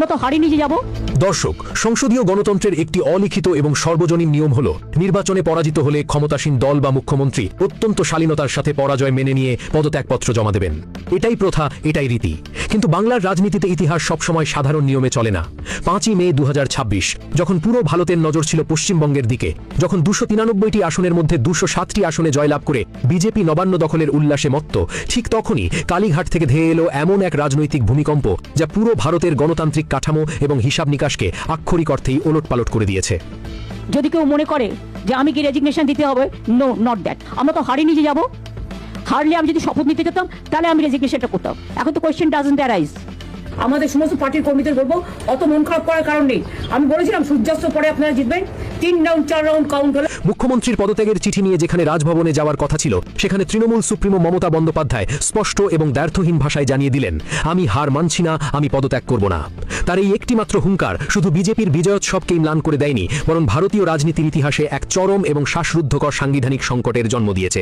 আমরা তো হারিয়ে নিয়ে যাব। দর্শক, সংসদীয় গণতন্ত্রের একটি অলিখিত এবং সর্বজনীন নিয়ম হল নির্বাচনে পরাজিত হলে ক্ষমতাসীন দল বা মুখ্যমন্ত্রী অত্যন্ত শালীনতার সাথে পরাজয় মেনে নিয়ে পদত্যাগপত্র জমা দেবেন। এটাই প্রথা, এটাই রীতি। কিন্তু বাংলার রাজনীতিতে ইতিহাস সবসময় সাধারণ নিয়মে চলে না। 5ই মে 2026 যখন পুরো ভারতের নজর ছিল পশ্চিমবঙ্গের দিকে, যখন 293টি আসনের মধ্যে 207টি আসনে জয়লাভ করে বিজেপি নবান্ন দখলের উল্লাসে মত্ত, ঠিক তখনই কালীঘাট থেকে ধেয়ে এলো এমন এক রাজনৈতিক ভূমিকম্প যা পুরো ভারতের গণতান্ত্রিক কাঠামো এবং হিসাব নিকাশকে আক্ষরিক অর্থেই ওলটপালট করে দিয়েছে। যদি কেউ মনে করে যে আমি কি রেজিগনেশন দিতে হবে, নো, নট দ্যাট। আমরা তো হারিয়ে নিয়ে যাব। হারলে আমি যদি শপথ নিতে যেতাম তাহলে আমি রেজিগনেশনটা করতাম। এখন তো কোয়েশ্চেন ডাজন্ট অ্যারাইজ। আমাদের সমস্ত পার্টির কর্মীদের বলবো, অত মন খারাপ করার কারণ নেই। আমি বলেছিলাম সূর্যাস্ত পরে আপনারা জিতবেন। 3 রাউন্ড 4 রাউন্ড কাউন্ট হলে মুখ্যমন্ত্রীর পদত্যাগের চিঠি নিয়ে যেখানে রাজভবনে যাওয়ার কথা ছিল, সেখানে তৃণমূল সুপ্রিমো মমতা বন্দ্যোপাধ্যায় স্পষ্ট এবং দ্ব্যর্থহীন ভাষায় জানিয়ে দিলেন, আমি হার মানছি না, আমি পদত্যাগ করব না। তার এই একটিমাত্র হুঙ্কার শুধু বিজেপির বিজয়োৎসবকেই ম্লান করে দেয়নি, বরং ভারতীয় রাজনীতির ইতিহাসে এক চরম এবং শ্বাসরুদ্ধকর সাংবিধানিক সংকটের জন্ম দিয়েছে।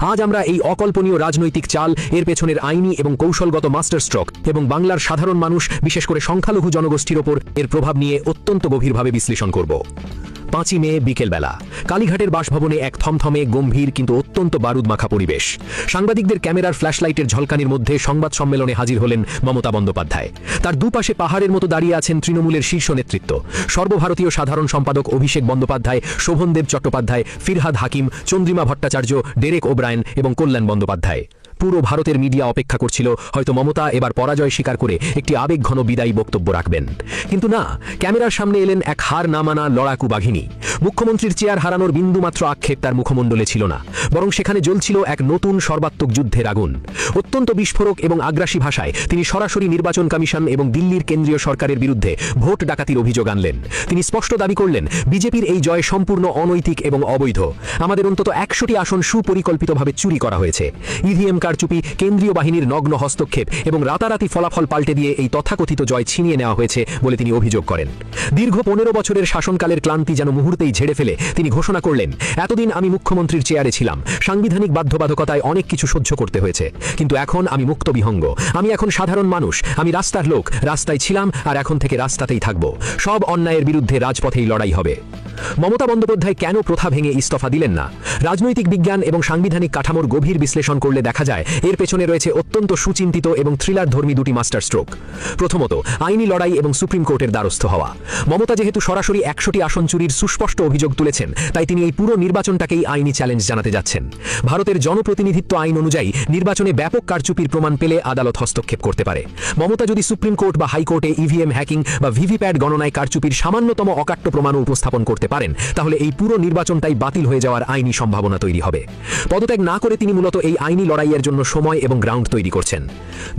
আজ আমরা এই অকল্পনীয় রাজনৈতিক চাল, এর পেছনের আইনি এবং কৌশলগত মাস্টার স্ট্রোক এবং বাংলার সাধারণ মানুষ, বিশেষ করে সংখ্যালঘু জনগোষ্ঠীর ওপর এর প্রভাব নিয়ে অত্যন্ত গভীরভাবে বিশ্লেষণ করব। 5ই মে বিকেলবেলা কালীঘাটের বাসভবনে এক থমথমে, গম্ভীর কিন্তু অত্যন্ত বারুদমাখা পরিবেশ। সাংবাদিকদের ক্যামেরার ফ্ল্যাশলাইটের ঝলকানির মধ্যে সংবাদ সম্মেলনে হাজির হলেন মমতা বন্দ্যোপাধ্যায়। তার দুপাশে পাহাড়ের মতো দাঁড়িয়ে আছেন তৃণমূলের শীর্ষ নেতৃত্ব, সর্বভারতীয় সাধারণ সম্পাদক অভিষেক বন্দ্যোপাধ্যায়, শোভনদেব চট্টোপাধ্যায়, ফিরহাদ হাকিম, চন্দ্রিমা ভট্টাচার্য, ডেরেক ওব্রায়েন এবং কল্যাণ বন্দ্যোপাধ্যায়। পুরো ভারতের মিডিয়া অপেক্ষা করছিল হয়তো মমতা এবার পরাজয় স্বীকার করে একটি আবেগঘন বিদায়ী বক্তব্য রাখবেন। কিন্তু না, ক্যামেরার সামনে এলেন এক হার না মানা লড়াকু বাঘিনী। মুখ্যমন্ত্রীর চেয়ার হারানোর বিন্দুমাত্র আক্ষেপ তার মুখমণ্ডলে ছিল না, বরং সেখানে জ্বলছিল এক নতুন সর্বাত্মক যুদ্ধের আগুন। অত্যন্ত বিস্ফোরক এবং আগ্রাসী ভাষায় তিনি সরাসরি নির্বাচন কমিশন এবং দিল্লির কেন্দ্রীয় সরকারের বিরুদ্ধে ভোট ডাকাতির অভিযোগ আনলেন। তিনি স্পষ্ট দাবি করলেন, বিজেপির এই জয় সম্পূর্ণ অনৈতিক এবং অবৈধ। আমাদের অন্তত 100টি আসন সুপরিকল্পিতভাবে চুরি করা হয়েছে। ইভিএম কারচুপি, কেন্দ্রীয় বাহিনীর নগ্ন হস্তক্ষেপ এবং রাতারাতি ফলাফল পাল্টে দিয়ে এই তথাকথিত জয় ছিনিয়ে নেওয়া হয়েছে বলে তিনি অভিযোগ করেন। দীর্ঘ 15 বছরের শাসনকালের ক্লান্তি যেন মুহূর্তেই ঝেড়ে ফেলে তিনি ঘোষণা করলেন, এতদিন আমি মুখ্যমন্ত্রীর চেয়ারে ছিলাম, সাংবিধানিক বাধ্যবাধকতায় অনেক কিছু সহ্য করতে হয়েছে, কিন্তু এখন আমি মুক্ত বিহঙ্গ। আমি এখন সাধারণ মানুষ, আমি রাস্তার লোক, রাস্তায় ছিলাম আর এখন থেকে রাস্তাতেই থাকব। সব অন্যায়ের বিরুদ্ধে রাজপথেই লড়াই হবে। মমতা বন্দ্যোপাধ্যায় কেন প্রথা ভেঙে ইস্তফা দিলেন না? রাজনৈতিক বিজ্ঞান এবং সাংবিধানিক কাঠামোর গভীর বিশ্লেষণ করলে দেখা যায় এর পেছনে রয়েছে অত্যন্ত সুচিন্তিত এবং থ্রিলারধর্মী দুটি মাস্টার স্ট্রোক। প্রথমত, আইনি লড়াই এবং সুপ্রিম কোর্টের দ্বারস্থ হওয়া। মমতা যেহেতু সরাসরি 100টি আসন চুরির সুস্পষ্ট অভিযোগ তুলেছেন, তাই তিনি এই পুরো নির্বাচনটাকেই আইনি চ্যালেঞ্জ জানাতে যাচ্ছেন। ভারতের জনপ্রতিনিধিত্ব আইন অনুযায়ী নির্বাচনে ব্যাপক কারচুপির প্রমাণ পেলে আদালত হস্তক্ষেপ করতে পারে। মমতা যদি সুপ্রিম কোর্ট বা হাইকোর্টে ইভিএম হ্যাকিং বা ভিভিপ্যাট গণনায় কারচুপির সামান্যতম অকাট্য প্রমাণ উপস্থাপন করতে পারেন, তাহলে এই পুরো নির্বাচনটাই বাতিল হয়ে যাওয়ার আইনি সম্ভাবনা তৈরি হবে। পদত্যাগ না করে তিনি মূলত এই আইনি লড়াইয়ের জন্য সময় এবং গ্রাউন্ড তৈরি করছেন।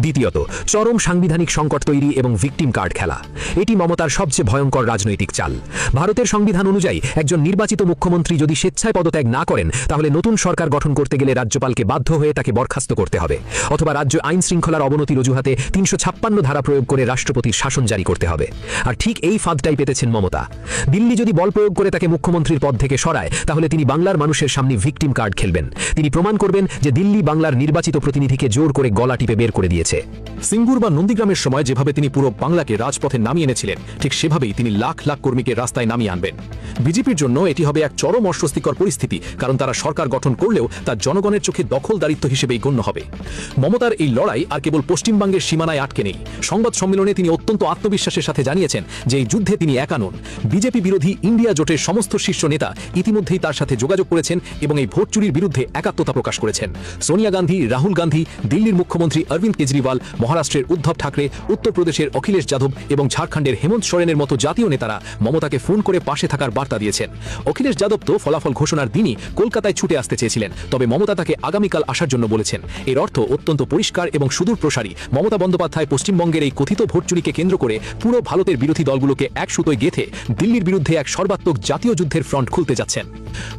দ্বিতীয়ত, চরম সাংবিধানিক সংকট তৈরি এবং ভিকটিম কার্ড খেলা। এটি মমতার সবচেয়ে ভয়ঙ্কর রাজনৈতিক চাল। ভারতের সংবিধান অনুযায়ী একজন নির্বাচিত মুখ্যমন্ত্রী যদি স্বেচ্ছায় পদত্যাগ না করেন, তাহলে নতুন সরকার গঠন করতে গেলে রাজ্যপালকে বাধ্য হয়ে তাকে বরখাস্ত করতে হবে, অথবা রাজ্য আইন শৃঙ্খলার অবনতির অজুহাতে 356 ধারা প্রয়োগ করে রাষ্ট্রপতির শাসন জারি করতে হবে। আর ঠিক এই ফাঁদটাই পেতেছেন মমতা। দিল্লি যদি বল প্রয়োগ করে তাকে মুখ্যমন্ত্রীর পদ থেকে সরায়, তাহলে তিনি বাংলার মানুষের সামনে ভিকটিম কার্ড খেলবেন। তিনি প্রমাণ করবেন যে দিল্লি বাংলার নির্বাচিত প্রতিনিধিকে জোর করে গলা টিপে বের করে দিয়েছে। সিঙ্গুর বা নন্দীগ্রামের সময় যেভাবে তিনি পুরো বাংলাকে রাজপথে নামিয়ে এনেছিলেন, ঠিক সেভাবেই তিনি লাখ লাখ কর্মীকে রাস্তায় নামিয়ে আনবেন। বিজেপির জন্য এটি হবে এক চরম অস্বস্তিকর পরিস্থিতি, কারণ তারা সরকার গঠন করলেও তা জনগণের চোখে দখলদারিত্ব হিসেবেই গণ্য হবে। মমতার এই লড়াই আর কেবল পশ্চিমবঙ্গের সীমানায় আটকে নেই। সংবাদ সম্মেলনে তিনি অত্যন্ত আত্মবিশ্বাসের সাথে জানিয়েছেন যে এই যুদ্ধে তিনি একা নন। বিজেপি বিরোধী ইন্ডিয়া জোটের সমস্ত শীর্ষ নেতা ইতিমধ্যেই তার সাথে যোগাযোগ করেছেন এবং এই ভোট চুরির বিরুদ্ধে একাত্মতা প্রকাশ করেছেন। সোনিয়া গান্ধী, রাহুল গান্ধী, দিল্লির মুখ্যমন্ত্রী অরবিন্দ কেজরিওয়াল, মহারাষ্ট্রের উদ্ধব ঠাকরে, উত্তরপ্রদেশের অখিলেশ যাদব এবং ঝাড়খণ্ডের হেমন্ত সোরেনের মতো জাতীয় নেতারা মমতাকে ফোন করে পাশে থাকার বার্তা দিয়েছেন। অখিলেশ যাদব তো ফলাফল ঘোষণার দিনই কলকাতায় ছুটে আসতে চেয়েছিলেন, তবে মমতা তাকে আগামীকাল আসার জন্য বলেছেন। এর অর্থ অত্যন্ত পরিষ্কার এবং সুদূর প্রসারী। মমতা বন্দ্যোপাধ্যায় পশ্চিমবঙ্গের এই কথিত ভোট চুরিকে কেন্দ্র করে পুরো ভারতের বিরোধী দলগুলোকে এক সুতোয় গেঁথে দিল্লির বিরুদ্ধে এক সর্বাত্মক জাতীয় যুদ্ধের ফ্রন্ট খুলতে যাচ্ছেন।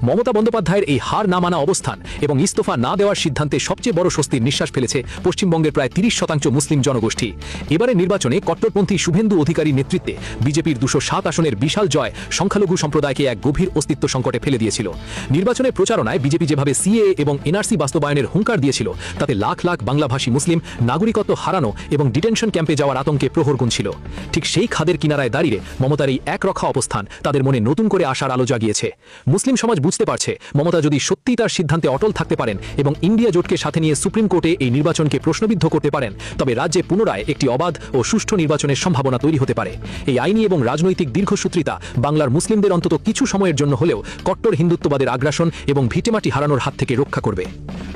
মমতা বন্দ্যোপাধ্যায়ের এই হার না মানা অবস্থান এবং ইস্তফা না দেওয়ার সিদ্ধান্তে সবচেয়ে বড় স্বস্তির নিঃশ্বাস ফেলেছে পশ্চিমবঙ্গের প্রায় 30% মুসলিম জনগোষ্ঠী। এবারে নির্বাচনে কট্টরপন্থী শুভেন্দু অধিকারীর নেতৃত্বে বিজেপির 207 আসনের বিশাল জয় সংখ্যালঘু সম্প্রদায়কে এক গভীর অস্তিত্ব সংকটে ফেলে দিয়েছিল। নির্বাচনের প্রচারণায় বিজেপি যেভাবে সিএএ এবং এনআরসি বাস্তবায়নের হুঙ্কার দিয়েছিল, তাতে লাখ লাখ বাংলাভাষী মুসলিম নাগরিকত্ব হারানো এবং ডিটেনশন ক্যাম্পে যাওয়ার আতঙ্কে প্রহর গুনছিল। ঠিক সেই খাদের কিনারায় দাঁড়িয়ে মমতার এই একরক্ষা অবস্থান তাদের মনে নতুন করে আশার আলো জাগিয়েছে। মুসলিম সমাজ বুঝতে পারছে, মমতা যদি সত্যিই তার সিদ্ধান্তে অটল থাকতে পারেন এবং ইন্ডিয়া জোটকে সাথে নিয়ে সুপ্রিম কোর্টে এই নির্বাচনকে প্রশ্নবিদ্ধ করতে পারেন, তবে রাজ্যে পুনরায় একটি অবাধ ও সুষ্ঠু নির্বাচনের সম্ভাবনা তৈরি হতে পারে। এই আইনি এবং রাজনৈতিক দীর্ঘসূত্রিতা বাংলার মুসলিমদের অন্তত কিছু সময়ের জন্য হলেও কট্টর হিন্দুত্ববাদের আগ্রাসন এবং ভিটেমাটি হারানোর হাত থেকে রক্ষা করবে।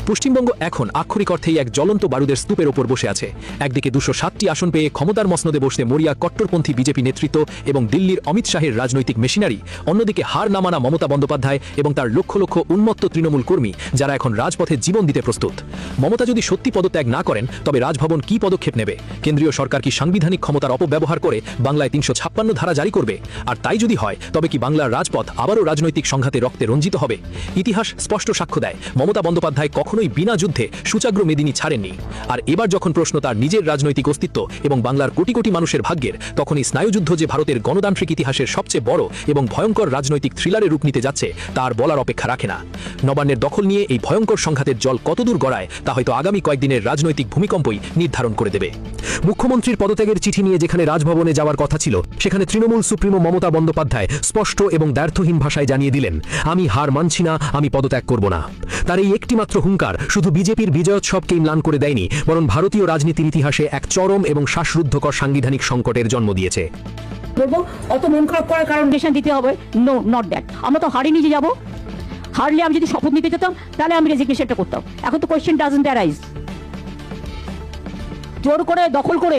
পশ্চিমবঙ্গ এখন আক্ষরিক অর্থেই এক জ্বলন্ত বারুদের স্তূপের ওপর বসে আছে। একদিকে 207টি আসন পেয়ে ক্ষমতার মসনদে বসতে মরিয়া কট্টরপন্থী বিজেপি নেতৃত্ব এবং দিল্লির অমিত শাহের রাজনৈতিক মেশিনারি, অন্যদিকে হার না মানা মমতা বন্দ্যোপাধ্যায় এবং তার লক্ষ লক্ষ উন্মত্ত তৃণমূল কর্মী, যারা এখন রাজপথে জীবন দিতে প্রস্তুত। মমতা যদি সত্যি পদত্যাগ না করেন, তবে রাজভবন কি পদক্ষেপ নেবে? কেন্দ্রীয় সরকার কি সাংবিধানিক ক্ষমতার অপব্যবহার করে বাংলায় 356 ধারা জারি করবে? আর তাই যদি হয়, তবে কি বাংলার রাজপথ আবারও রাজনৈতিক সংঘাতে রক্তে রঞ্জিত হবে? ইতিহাস স্পষ্ট সাক্ষ্য দেয়, মমতা বন্দ্যোপাধ্যায় কখনোই বিনা যুদ্ধে সুচাগ্র মেদিনী ছাড়েননি। আর এবার যখন প্রশ্ন তার নিজের রাজনৈতিক অস্তিত্ব এবং বাংলার কোটি কোটি মানুষের ভাগ্যের, তখনই স্নায়ুযুদ্ধ যে ভারতের গণতান্ত্রিক ইতিহাসের সবচেয়ে বড় এবং ভয়ঙ্কর রাজনৈতিক থ্রিলারের রূপ নিতে যাচ্ছে, তার বলার অপেক্ষা রাখে না। নবান্নের দখল নিয়ে এই ভয়ঙ্কর সংঘাতের জল কতদূর গড়ায়, তা হয়তো আগামী কয়েকদিনের রাজনৈতিক ভূমিকম্পই নির্ধারণ করে দেবে। মুখ্যমন্ত্রীর পদত্যাগের চিঠি নিয়ে যেখানে রাজভবনে যাওয়ার কথা ছিল, সেখানে তৃণমূল সুপ্রিমো মমতা বন্দ্যোপাধ্যায় স্পষ্ট এবং দ্ব্যর্থহীন ভাষায় জানিয়ে দিলেন, আমি হার মানছি না, আমি পদত্যাগ করব না। তার এই একটিমাত্র হুঙ্কার শুধু বিজেপির বিজয়োৎসবকে ম্লান করে দেয়নি, বরং ভারতীয় রাজনীতির ইতিহাসে এক চরম এবং শ্বাসরুদ্ধকর সাংবিধানিক সংকটের জন্ম দিয়েছে। বলবো অত মন খারাপ করার কারণ রেজিগনেশন দিতে হবে, নো নট দ্যাট। আমরা তো হারিয়ে নিয়ে যাবো। হারলে আমি যদি শপথ নিতে যেতাম, তাহলে আমি রেজিগনেশনটা করতাম। এখন তো কোয়েশ্চেন ডাজন্ট অ্যারাইজ। জোর করে দখল করে